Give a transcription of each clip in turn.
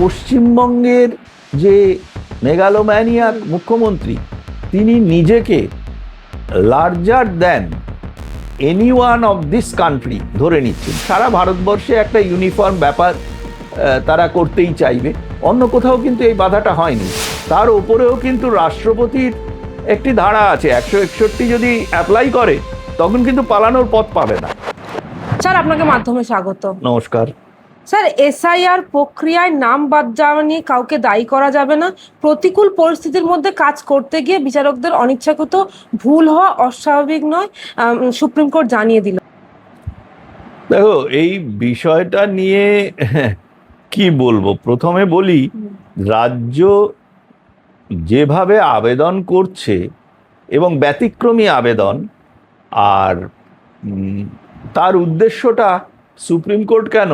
পশ্চিমবঙ্গের যে মেগালোম্যানিয়াক মুখ্যমন্ত্রী, তিনি নিজেকে larger than any one of this country ধরে নিচ্ছেন। সারা ভারতবর্ষে একটা ইউনিফর্ম ব্যাপার তারা করতেই চাইবে, অন্য কোথাও কিন্তু এই বাধাটা হয়নি। তার ওপরেও কিন্তু রাষ্ট্রপতির একটি ধারা আছে, 161 যদি অ্যাপ্লাই করে তখন কিন্তু পালানোর পথ পাবে না। স্যার, আপনাকে মাধ্যমে স্বাগত। নমস্কার স্যার, এসআইআর প্রক্রিয়ায় নাম বাদ যাওয়া নিয়ে কাউকে দায়ী করা যাবে না। প্রতিকূল পরিস্থিতির মধ্যে কাজ করতে গিয়ে বিচারকদের অনিচ্ছাকৃত ভুল হওয়া অস্বাভাবিক নয়, সুপ্রিম কোর্ট জানিয়ে দিল। দেখো, এই বিষয়টা নিয়ে কি বলবো, প্রথমে বলি রাজ্য যেভাবে আবেদন করছে এবং ব্যতিক্রমী আবেদন, আর তার উদ্দেশ্যটা সুপ্রিম কোর্ট কেন,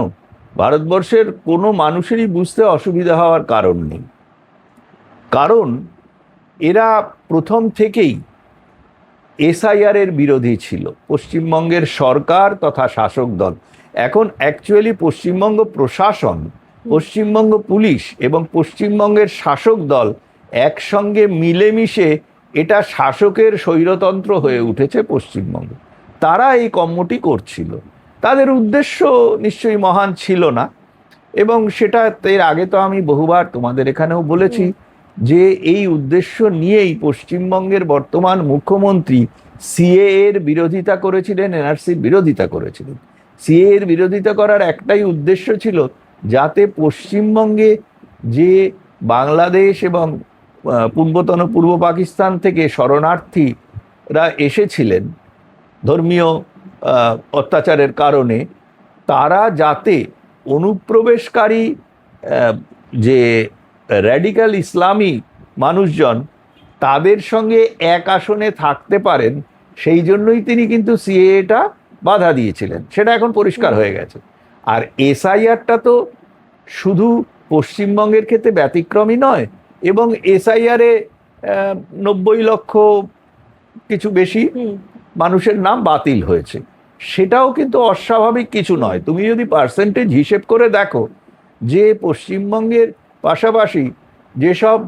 ভারতবর্ষের কোনো মানুষেরই বুঝতে অসুবিধা হওয়ার কারণ নেই। কারণ এরা প্রথম থেকেই এসআইআর এর বিরোধী ছিল, পশ্চিমবঙ্গের সরকার তথা শাসক দল। এখন অ্যাকচুয়ালি পশ্চিমবঙ্গ প্রশাসন, পশ্চিমবঙ্গ পুলিশ এবং পশ্চিমবঙ্গের শাসক দল একসঙ্গে মিলেমিশে এটা শাসকের স্বৈরতন্ত্র হয়ে উঠেছে পশ্চিমবঙ্গ। তারা এই কর্মটি করছিল, তাদের উদ্দেশ্য নিশ্চয়ই মহান ছিল না, এবং সেটা এর আগে তো আমি বহুবার তোমাদের এখানেও বলেছি যে এই উদ্দেশ্য নিয়েই পশ্চিমবঙ্গের বর্তমান মুখ্যমন্ত্রী সিএ এর বিরোধিতা করেছিলেন, এনআরসির বিরোধিতা করেছিলেন। সিএ এর বিরোধিতা করার একটাই উদ্দেশ্য ছিল, যাতে পশ্চিমবঙ্গে যে বাংলাদেশ এবং পূর্বতন পূর্ব পাকিস্তান থেকে শরণার্থীরা এসেছিলেন ধর্মীয় অত্যাচারের কারণে, তারা যাতে অনুপ্রবেশকারী যে র্যাডিক্যাল ইসলামী মানুষজন তাদের সঙ্গে এক আসনে থাকতে পারেন, সেই জন্যই তিনি কিন্তু সিএটা বাধা দিয়েছিলেন। সেটা এখন পরিষ্কার হয়ে গেছে। আর এসআইআরটা তো শুধু পশ্চিমবঙ্গের ক্ষেত্রে ব্যতিক্রমী নয়, এবং এসআইআরে 90 লক্ষ কিছু বেশি মানুষের নাম বাতিল হয়েছে, সেটাও কিন্তু অস্বাভাবিক কিছু নয়। তুমি যদি পার্সেন্টেজ হিসেব করে দেখো যে পশ্চিমবঙ্গের পাশাপাশি যেসব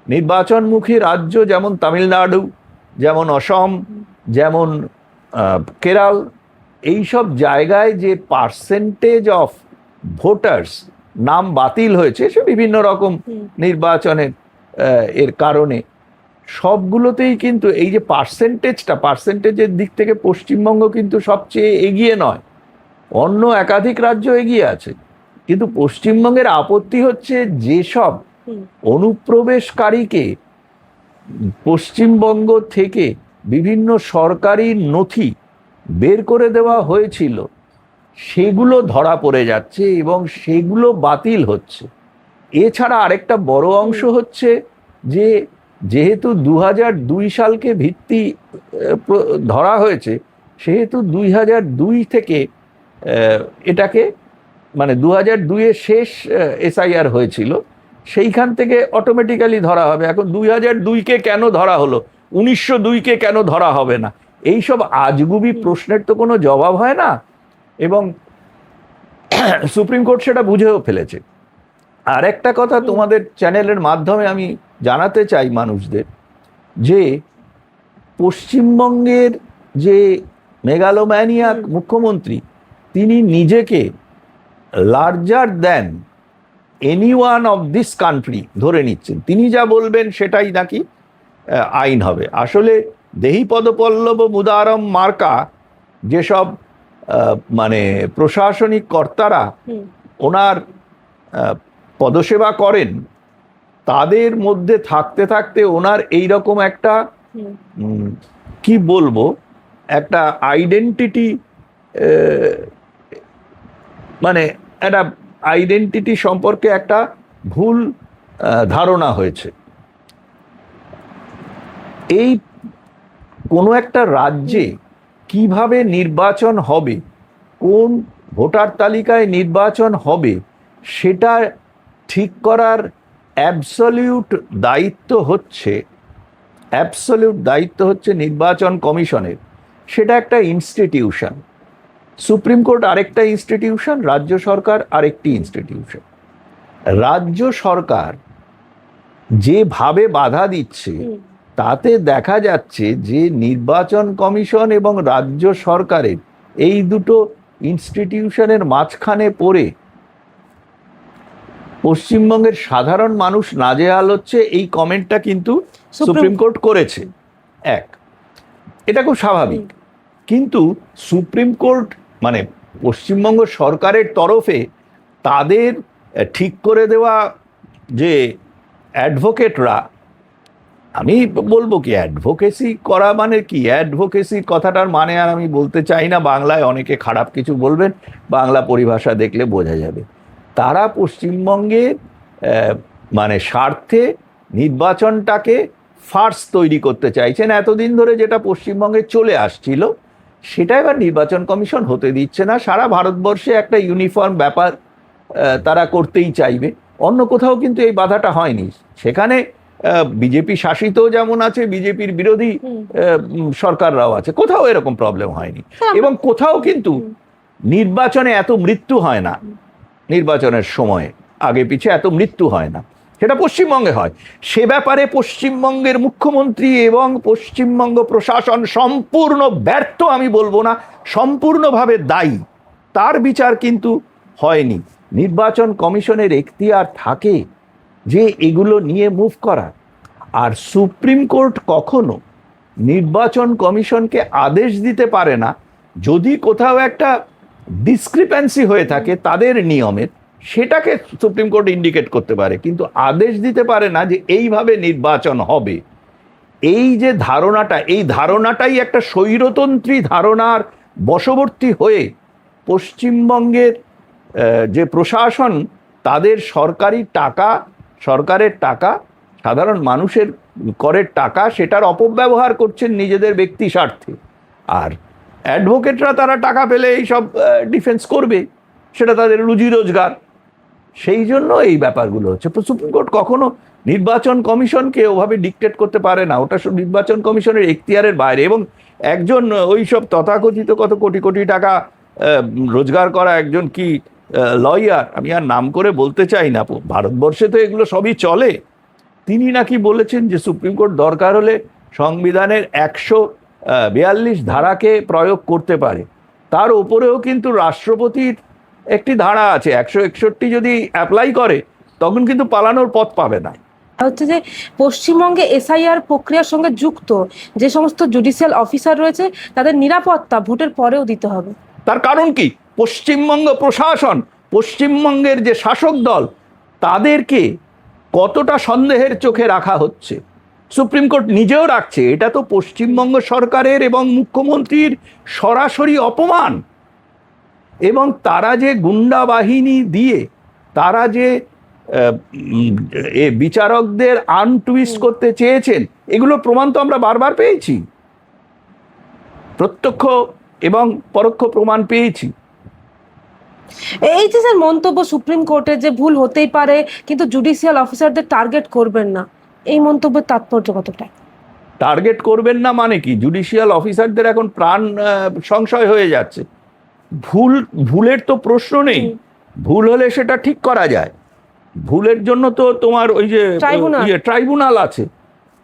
নির্বাচনমুখী রাজ্য, যেমন তামিলনাড়ু, যেমন অসম, যেমন কেরল, এইসব জায়গায় যে পার্সেন্টেজ অফ ভোটার্স নাম বাতিল হয়েছে সে বিভিন্ন রকম নির্বাচনের এর কারণে, সবগুলোতেই কিন্তু এই যে পার্সেন্টেজের দিক থেকে পশ্চিমবঙ্গ কিন্তু সবচেয়ে এগিয়ে নয়, অন্য একাধিক রাজ্য এগিয়ে আছে। কিন্তু পশ্চিমবঙ্গের আপত্তি হচ্ছে যেসব অনুপ্রবেশকারীকে পশ্চিমবঙ্গ থেকে বিভিন্ন সরকারি নথি বের করে দেওয়া হয়েছিল, সেগুলো ধরা পড়ে যাচ্ছে এবং সেগুলো বাতিল হচ্ছে। এছাড়া আরেকটা বড় অংশ হচ্ছে যে যেহেতু 2002 সালকে ভিত্তি ধরা হয়েছে, সেহেতু 2002 থেকে এটাকে, মানে 2002-এ শেষ এসআইআর হয়েছিল, সেইখান থেকে অটোমেটিক্যালি ধরা হবে। এখন 2002-কে কেন ধরা হলো, 1902-কে কেন ধরা হবে না, এইসব আজগুবি প্রশ্নের তো কোনো জবাব হয় না, এবং সুপ্রিম কোর্ট সেটা বুঝেও ফেলেছে। আর একটা কথা তোমাদের চ্যানেলের মাধ্যমে আমি জানাতে চাই মানুষদের, যে পশ্চিমবঙ্গের যে মেগালোম্যানিয়াক মুখ্যমন্ত্রী, তিনি নিজেকে larger than any one of this country ধরে নিচ্ছেন। তিনি যা বলবেন সেটাই নাকি আইন হবে। আসলে দেহি পদপল্লব মুদারম মার্কা যেসব মানে প্রশাসনিক কর্তারা ওনার পদসেবা করেন, তাদের মধ্যে থাকতে থাকতে ওনার এইরকম একটা কি বলবো, একটা আইডেন্টিটি, মানে একটা আইডেন্টিটি সম্পর্কে একটা ভুল ধারণা হয়েছে। এই কোনো একটা রাজ্যে কিভাবে নির্বাচন হবে, কোন ভোটার তালিকায় নির্বাচন হবে, সেটা ঠিক করার অ্যাবসলিউট দায়িত্ব হচ্ছে নির্বাচন কমিশনের। সেটা একটা রাজ্য সরকার যেভাবে বাধা দিচ্ছে তাতে দেখা যাচ্ছে যে নির্বাচন কমিশন এবং রাজ্য সরকারের এই দুটো ইনস্টিটিউশনের মাঝখানে পড়ে পশ্চিমবঙ্গের সাধারণ মানুষ নাজেহাল হচ্ছে। এই কমেন্টটা কিন্তু সুপ্রিম কোর্ট করেছে। এটা খুব স্বাভাবিক, কিন্তু সুপ্রিম কোর্ট মানে পশ্চিমবঙ্গ সরকারের তরফে তাদের ঠিক করে দেওয়া যে অ্যাডভোকেটরা, আমি বলবো কি অ্যাডভোকেসি করা মানে কি, অ্যাডভোকেসি কথাটার মানে আর আমি বলতে চাই না, বাংলায় অনেকে খারাপ কিছু বলবেন, বাংলা পরিভাষা দেখলে বোঝা যাবে। তারা পশ্চিমবঙ্গের মানে স্বার্থে নির্বাচনটাকে ফার্স তৈরি করতে চাইছেন। এতদিন ধরে যেটা পশ্চিমবঙ্গে চলে আসছিল সেটা এবার নির্বাচন কমিশন হতে দিচ্ছে না। সারা ভারতবর্ষে একটা ইউনিফর্ম ব্যাপার তারা করতেই চাইবে। অন্য কোথাও কিন্তু এই বাধাটা হয়নি। সেখানে বিজেপি শাসিত যেমন আছে, বিজেপির বিরোধী সরকাররাও আছে, কোথাও এরকম প্রবলেম হয়নি। এবং কোথাও কিন্তু নির্বাচনে এত মৃত্যু হয় না, নির্বাচনের সময় আগে পিছে এত মৃত্যু হয় না, সেটা পশ্চিমবঙ্গে হয়। সে ব্যাপারে পশ্চিমবঙ্গের মুখ্যমন্ত্রী এবং পশ্চিমবঙ্গ প্রশাসন সম্পূর্ণ ব্যর্থ, আমি বলবো না, সম্পূর্ণভাবে দায়ী। তার বিচার কিন্তু হয়নি। নির্বাচন কমিশনের এখতিয়ার থাকে যে এগুলো নিয়ে মুভ করা, আর সুপ্রিম কোর্ট কখনো নির্বাচন কমিশনকে আদেশ দিতে পারে না। যদি কোথাও একটা ডিসক্রিপেন্সি হয়ে থাকে তাদের নিয়মের, সেটাকে সুপ্রিম কোর্ট ইন্ডিকেট করতে পারে, কিন্তু আদেশ দিতে পারে না যে এইভাবে নির্বাচন হবে। এই যে ধারণাটা, এই ধারণাটাই একটা স্বৈরতন্ত্রী ধারণার বশবর্তী হয়ে পশ্চিমবঙ্গের যে প্রশাসন তাদের সরকারের টাকা, সাধারণ মানুষের করের টাকা, সেটার অপব্যবহার করছেন নিজেদের ব্যক্তি স্বার্থে। আর অ্যাডভোকেটরা তারা টাকা পেলে এইসব ডিফেন্স করবে, সেটা তাদের রুজি রোজগার। সেই জন্য এই ব্যাপারগুলো হচ্ছে। সুপ্রিম কোর্ট কখনো নির্বাচন কমিশনকে ওভাবে ডিকটেট করতে পারে না, ওটা নির্বাচন কমিশনের এখতিয়ারের বাইরে। এবং একজন ওই সব তথাকথিত কত কোটি কোটি টাকা রোজগার করা একজন কি লয়ার, আমি আর নাম করে বলতে চাই না, ভারতবর্ষে তো এগুলো সবই চলে, তিনি নাকি বলেছেন যে সুপ্রিম কোর্ট দরকার হলে সংবিধানের 142 ধারাকে প্রয়োগ করতে পারে। তার ওপরেও কিন্তু রাষ্ট্রপতির একটি ধারা আছে, 161 যদি অ্যাপ্লাই করে তখন কিন্তু পালানোর পথ পাবে না। হচ্ছে যে পশ্চিমবঙ্গে এসআইআর প্রক্রিয়ার সঙ্গে যুক্ত যে সমস্ত জুডিশিয়াল অফিসার রয়েছে তাদের নিরাপত্তা ভোটের পরেও দিতে হবে। তার কারণ কি, পশ্চিমবঙ্গ প্রশাসন, পশ্চিমবঙ্গের যে শাসক দল, তাদেরকে কতটা সন্দেহের চোখে রাখা হচ্ছে, সুপ্রিম কোর্ট নিজেও রাখছে। এটা তো পশ্চিমবঙ্গ সরকারের এবং মুখ্যমন্ত্রীর সরাসরি অপমান। এবং তারা যে গুন্ডা বাহিনী দিয়ে তারা যে বিচারকদের আনটুইস্ট করতে চেয়েছেন, এগুলো প্রমাণ তো আমরা বারবার পেয়েছি, প্রত্যক্ষ এবং পরোক্ষ প্রমাণ পেয়েছি। এই যে স্যার মন্তব্য সুপ্রিম কোর্টের যে ভুল হতেই পারে কিন্তু জুডিশিয়াল অফিসারদের টার্গেট করবেন না, এই মন্তব্যের তাৎপর্য কতটা? টার্গেট করবেন না মানে কি, জুডিশিয়াল অফিসারদের এখন প্রাণ সংশয় হয়ে যাচ্ছে। ভুলের তো প্রশ্ন নেই, ভুল হলে সেটা ঠিক করা যায়। ভুলের জন্য তো তোমার ওই যে ট্রাইব্যুনাল আছে,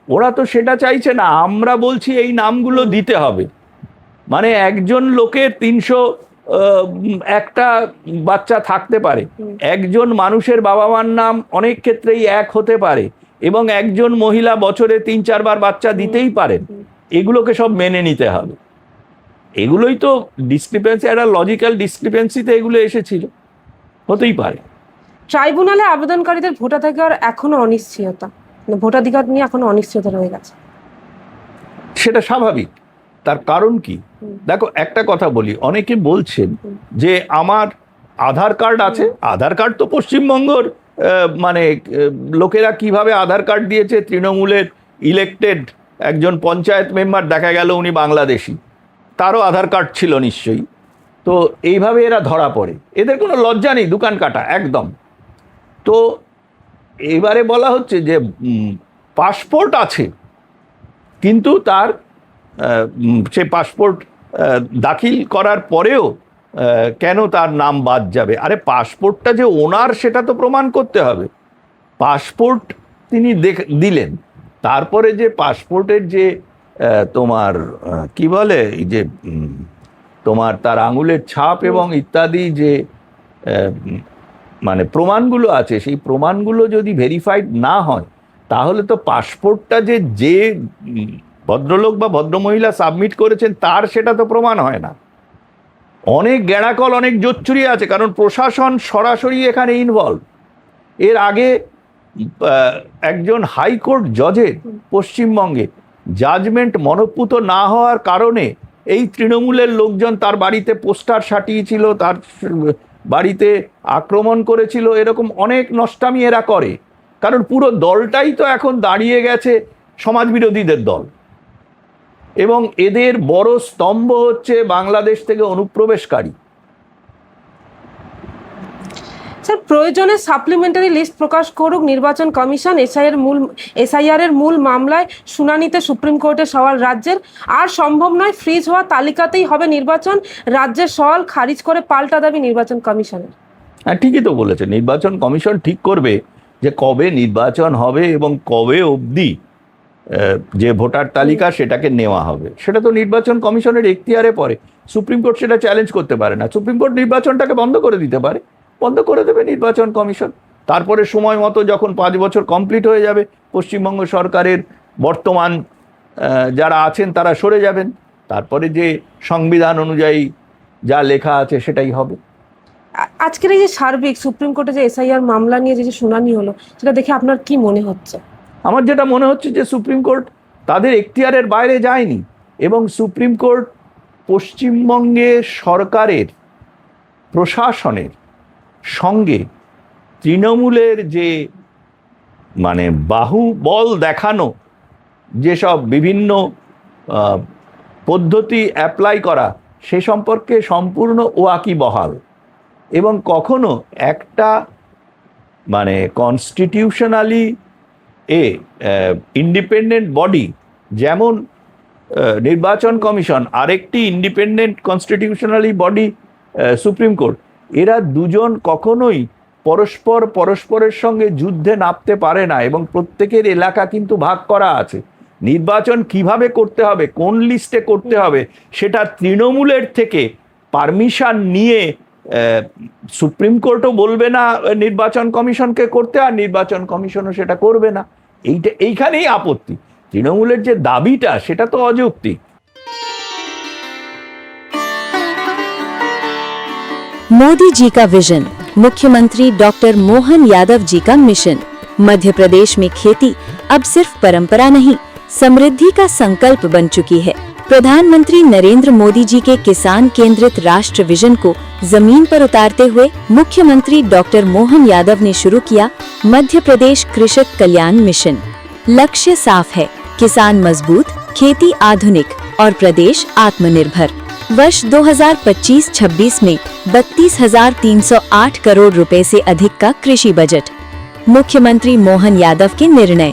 ওরা তো সেটা চাইছে না। আমরা বলছি এই নামগুলো দিতে হবে, মানে একজন লোকের 301টা বাচ্চা থাকতে পারে, একজন মানুষের বাবা মার নাম অনেক ক্ষেত্রেই এক হতে পারে, এবং একজন মহিলা বছরে 3-4 বার বাচ্চা দিতেই পারেন। এগুলোকে সব মেনে নিতে হবে। এগুলোই তো ডিসক্রিপেন্সি, একটা লজিক্যাল ডিসক্রিপেন্সিতে এগুলো এসেছিল, হতেই পারে। ট্রাইব্যুনালে আবেদনকারীদের ভোটাধিকার এখনো অনিশ্চয়তা, ভোটাধিকার নিয়ে এখনো অনিশ্চয়তা রয়ে গেছে। সেটা স্বাভাবিক। তার কারণ কি, দেখো একটা কথা বলি, অনেকে বলছেন যে আমার আধার কার্ড আছে, আধার কার্ড তো পশ্চিমবঙ্গের মানে লোকেরা কিভাবে আধার কার্ড দিয়েছে, তৃণমূলের ইলেক্টেড একজন পঞ্চায়েত মেম্বার দেখা গেল উনি বাংলাদেশি, তারও আধার কার্ড ছিল নিশ্চয়ই। তো এইভাবে এরা ধরা পড়ে, এদের কোনো লজ্জা নেই, দোকান কাটা একদম। তো এবারে বলা হচ্ছে যে পাসপোর্ট আছে, কিন্তু তার সে পাসপোর্ট দাখিল করার পরেও কেন তার নাম বাদ যাবে? আরে পাসপোর্টটা যে ওনার সেটা তো প্রমাণ করতে হবে। পাসপোর্ট তিনি দিলেন, তারপরে যে পাসপোর্টের যে তোমার কি বলে এই যে তোমার তার আঙুলের ছাপ এবং ইত্যাদি যে মানে প্রমাণগুলো আছে, সেই প্রমাণগুলো যদি ভেরিফাইড না হয় তাহলে তো পাসপোর্টটা যে ভদ্রলোক বা ভদ্রমহিলা সাবমিট করেছেন তার সেটা তো প্রমাণ হয় না। অনেক গ্যাড়াকল, অনেক জোচ্চুরি আছে, কারণ প্রশাসন সরাসরি এখানে ইনভলভ। এর আগে একজন হাইকোর্ট জজের পশ্চিমবঙ্গে জাজমেন্ট মনঃপুত না হওয়ার কারণে এই তৃণমূলের লোকজন তার বাড়িতে পোস্টার সাটিয়েছিল, তার বাড়িতে আক্রমণ করেছিল। এরকম অনেক নষ্টামি এরা করে, কারণ পুরো দলটাই তো এখন দাঁড়িয়ে গেছে সমাজবিরোধীদের দল, এবং এদের বড় স্তম্ভ হচ্ছে বাংলাদেশ থেকে অনুপ্রবেশকারী। স্যার, প্রয়োজনে সাপ্লিমেন্টারি লিস্ট প্রকাশ করুক নির্বাচন কমিশন। এসআইআর এর মূল মামলায় শুনানিতে সুপ্রিম কোর্টের সওয়াল রাজ্যের। আর সম্ভব নয়, ফ্রিজ হওয়া তালিকাতেই হবে নির্বাচন। রাজ্যের সওয়াল খারিজ করে পাল্টা দাবি নির্বাচন কমিশনের। হ্যাঁ, ঠিকই তো বলেছে। নির্বাচন কমিশন ঠিক করবে যে কবে নির্বাচন হবে এবং কবে অবধি যে ভোটার তালিকা সেটাকে নেওয়া হবে। সেটা তো নির্বাচন কমিশনের এখতিয়ারে পড়ে। সুপ্রিম কোর্ট সেটা চ্যালেঞ্জ করতে পারে না। সুপ্রিম কোর্ট নির্বাচনটাকে বন্ধ করে দিতে পারে, বন্ধ করে দেবে নির্বাচন কমিশন। তারপরে সময় মতো যখন 5 বছর কমপ্লিট হয়ে যাবে, পশ্চিমবঙ্গ সরকারের বর্তমান যারা আছেন তারা সরে যাবেন, তারপরে যে সংবিধান অনুযায়ী যা লেখা আছে সেটাই হবে। আজকের এই যে সার্বিক সুপ্রিম কোর্টে যে এসআইআর মামলা নিয়ে যে শুনানি হলো, সেটা দেখে আপনার কি মনে হচ্ছে? আমার যেটা মনে হচ্ছে যে সুপ্রিম কোর্ট তাদের এখতিয়ারের বাইরে যায়নি, এবং সুপ্রিম কোর্ট পশ্চিমবঙ্গে সরকারের প্রশাসনের সঙ্গে তৃণমূলের যে মানে বাহুবল দেখানো, যেসব বিভিন্ন পদ্ধতি অ্যাপ্লাই করা, সে সম্পর্কে সম্পূর্ণ ওয়াকিবহাল। এবং কখনো একটা মানে কনস্টিটিউশনালি ইন্ডিপেন্ডেন্ট বডি যেমন নির্বাচন কমিশন, আরেকটি independent constitutionally body supreme court, এরা দুজন কখনোই পরস্পরের সঙ্গে যুদ্ধে নামতে পারে না, এবং প্রত্যেকের এলাকা কিন্তু ভাগ করা আছে। নির্বাচন কিভাবে করতে হবে, কোন লিস্টে করতে হবে, সেটা তৃণমূলের থেকে পারমিশন নিয়ে সুপ্রিম কোর্টও বলবে না নির্বাচন কমিশনকে করতে, আর নির্বাচন কমিশনও সেটা করবে না। এইখানেই আপত্তি। তৃণমূলের যে দাবিটা সেটা তো অযৌক্তিক। मोदी जी का विजन, मुख्यमंत्री डॉक्टर मोहन यादव जी का मिशन। मध्य प्रदेश में खेती अब सिर्फ परंपरा नहीं, समृद्धि का संकल्प बन चुकी है। प्रधानमंत्री नरेंद्र मोदी जी के किसान केंद्रित राष्ट्र विजन को जमीन पर उतारते हुए मुख्यमंत्री डॉक्टर मोहन यादव ने शुरू किया मध्य प्रदेश कृषक कल्याण मिशन। लक्ष्य साफ है, किसान मजबूत, खेती आधुनिक और प्रदेश आत्मनिर्भर। वर्ष 2025-26 में 32,308 करोड़ रुपए से अधिक का कृषि बजट। मुख्यमंत्री मोहन यादव के निर्णय,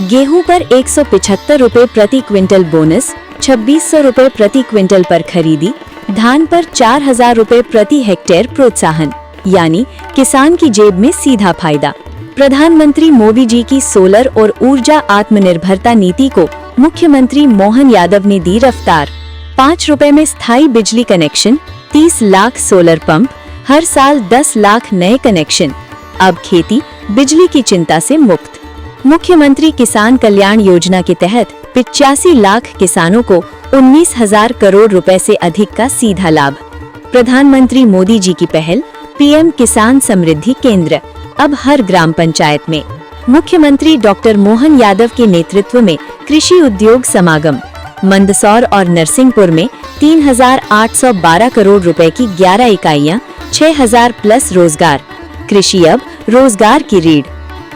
गेहूं पर 175 रुपए प्रति क्विंटल बोनस, 2600 रुपए प्रति क्विंटल पर खरीदी, धान पर 4,000 रुपए प्रति हेक्टेयर प्रोत्साहन, यानी किसान की जेब में सीधा फायदा। प्रधानमंत्री मोदी जी की सोलर और ऊर्जा आत्मनिर्भरता नीति को मुख्यमंत्री मोहन यादव ने दी रफ्तार। 5 रुपए में स्थायी बिजली कनेक्शन, 30 लाख सोलर पंप, हर साल 10 लाख नए कनेक्शन। अब खेती बिजली की चिंता से मुक्त। मुख्यमंत्री किसान कल्याण योजना के तहत 85 लाख किसानों को 19,000 करोड़ रुपए से अधिक का सीधा लाभ। प्रधानमंत्री मोदी जी की पहल, पीएम किसान समृद्धि केंद्र, अब हर ग्राम पंचायत में। मुख्यमंत्री डॉक्टर मोहन यादव के नेतृत्व में कृषि उद्योग समागम। मंदसौर और नरसिंहपुर में 3,812 करोड़ रुपए की 11 इकाइयां, 6,000 प्लस रोजगार। कृषि अब रोजगार की रीढ़।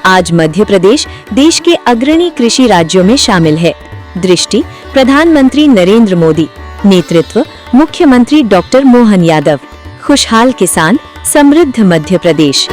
आज मध्य प्रदेश देश के अग्रणी कृषि राज्यों में शामिल है। दृष्टि प्रधानमंत्री नरेंद्र मोदी, नेतृत्व मुख्यमंत्री डॉक्टर मोहन यादव। खुशहाल किसान, समृद्ध मध्य प्रदेश।